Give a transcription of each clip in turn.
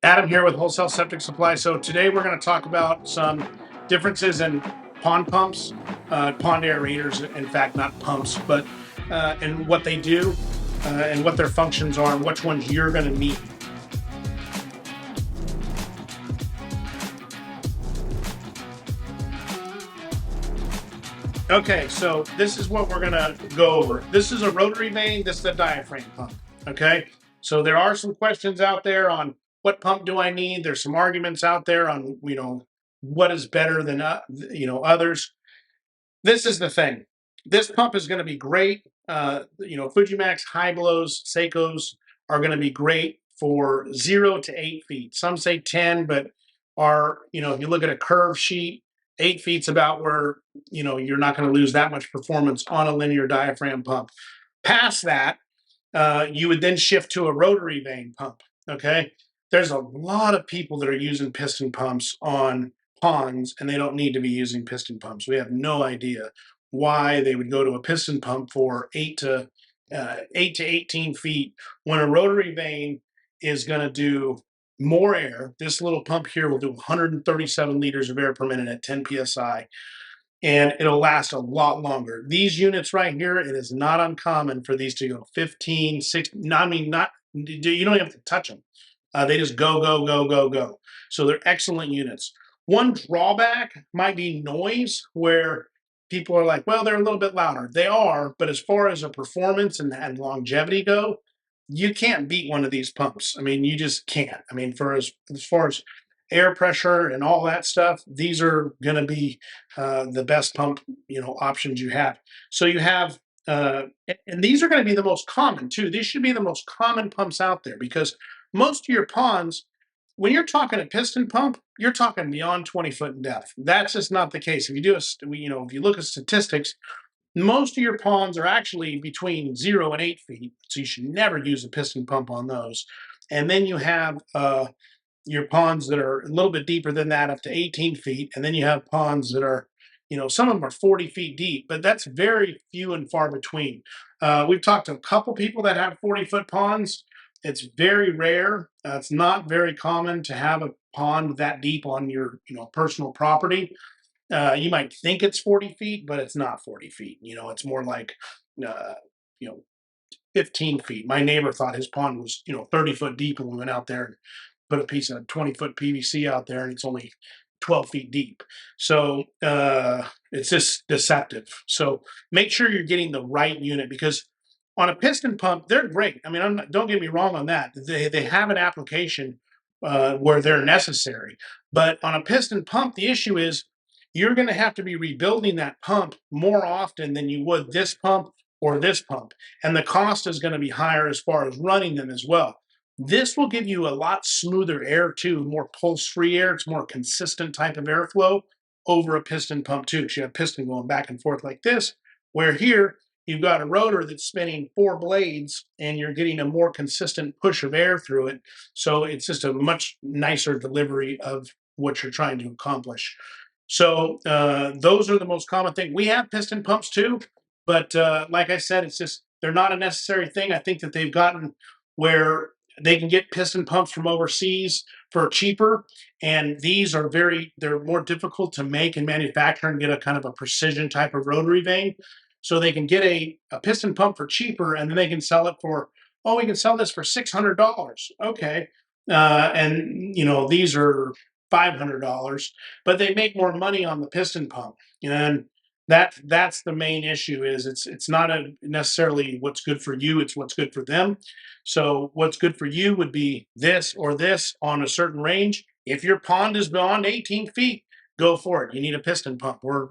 Adam here with Wholesale Septic Supply. So today we're going to talk about some differences in pond pumps, pond aerators, in fact, not pumps, but and what they do and what their functions are and which ones you're going to need. Okay, so this is what we're going to go over. This is a rotary vane. This is a diaphragm pump. Okay, so there are some questions out there on what pump do I need. There's some arguments out there on what is better than others. This is the thing. This pump is going to be great. Fujimax high blows, Seikos are going to be great for 0 to 8 feet. Some say 10, but if you look at a curve sheet, 8 feet's about where, you're not going to lose that much performance on a linear diaphragm pump. Past that, you would then shift to a rotary vane pump. Okay. There's a lot of people that are using piston pumps on ponds, and they don't need to be using piston pumps. We have no idea why they would go to a piston pump for 8 to 18 feet when a rotary vane is going to do more air. This little pump here will do 137 liters of air per minute at 10 psi, and it'll last a lot longer. These units right here, it is not uncommon for these to go 15, 16. I mean, you don't have to touch them. They just go, go, go, go, go. So they're excellent units. One drawback might be noise, where people are like, well, they're a little bit louder. They are, but as far as a performance and longevity go, you can't beat one of these pumps. I mean, you just can't. I mean, as far as air pressure and all that stuff, these are going to be the best pump options you have. So you have, and these are going to be the most common too. These should be the most common pumps out there, because most of your ponds, when you're talking a piston pump, you're talking beyond 20 foot in depth. That's just not the case. If you look at statistics, most of your ponds are actually between 0 and 8 feet, so you should never use a piston pump on those. And then you have your ponds that are a little bit deeper than that, up to 18 feet, and then you have ponds that are, some of them are 40 feet deep, but that's very few and far between. We've talked to a couple people that have 40-foot ponds. It's very rare. It's not very common to have a pond that deep on your personal property. You might think it's 40 feet, but it's not 40 feet. It's more like, uh, you know, 15 feet. My neighbor thought his pond was, 30 foot deep, and we went out there and put a piece of 20-foot PVC out there, and it's only 12 feet deep. So it's just deceptive. So make sure you're getting the right unit, because on a piston pump, they're great. I mean, don't get me wrong on that. They have an application where they're necessary. But on a piston pump, the issue is you're going to have to be rebuilding that pump more often than you would this pump or this pump. And the cost is going to be higher as far as running them as well. This will give you a lot smoother air too, more pulse-free air. It's more consistent type of airflow over a piston pump too. Because you have piston going back and forth like this, where here you've got a rotor that's spinning 4 blades, and you're getting a more consistent push of air through it. So it's just a much nicer delivery of what you're trying to accomplish. So those are the most common thing. We have piston pumps too, but like I said, it's just they're not a necessary thing. I think that they've gotten where they can get piston pumps from overseas for cheaper, and these are they're more difficult to make and manufacture and get a kind of a precision type of rotary vane. So they can get a piston pump for cheaper, and then they can sell it for, we can sell this for $600. Okay. And these are $500, but they make more money on the piston pump. And that's the main issue. Is it's not necessarily what's good for you, it's what's good for them. So what's good for you would be this or this on a certain range. If your pond is beyond 18 feet, go for it. You need a piston pump. We're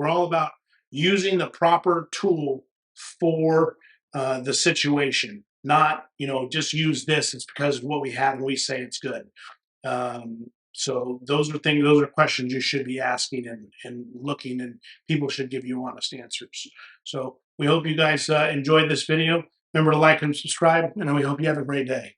all about using the proper tool for the situation, not just use this. It's because of what we have and we say it's good. So those are questions you should be asking and looking, and people should give you honest answers. So we hope you guys enjoyed this video. Remember to like and subscribe, and we hope you have a great day.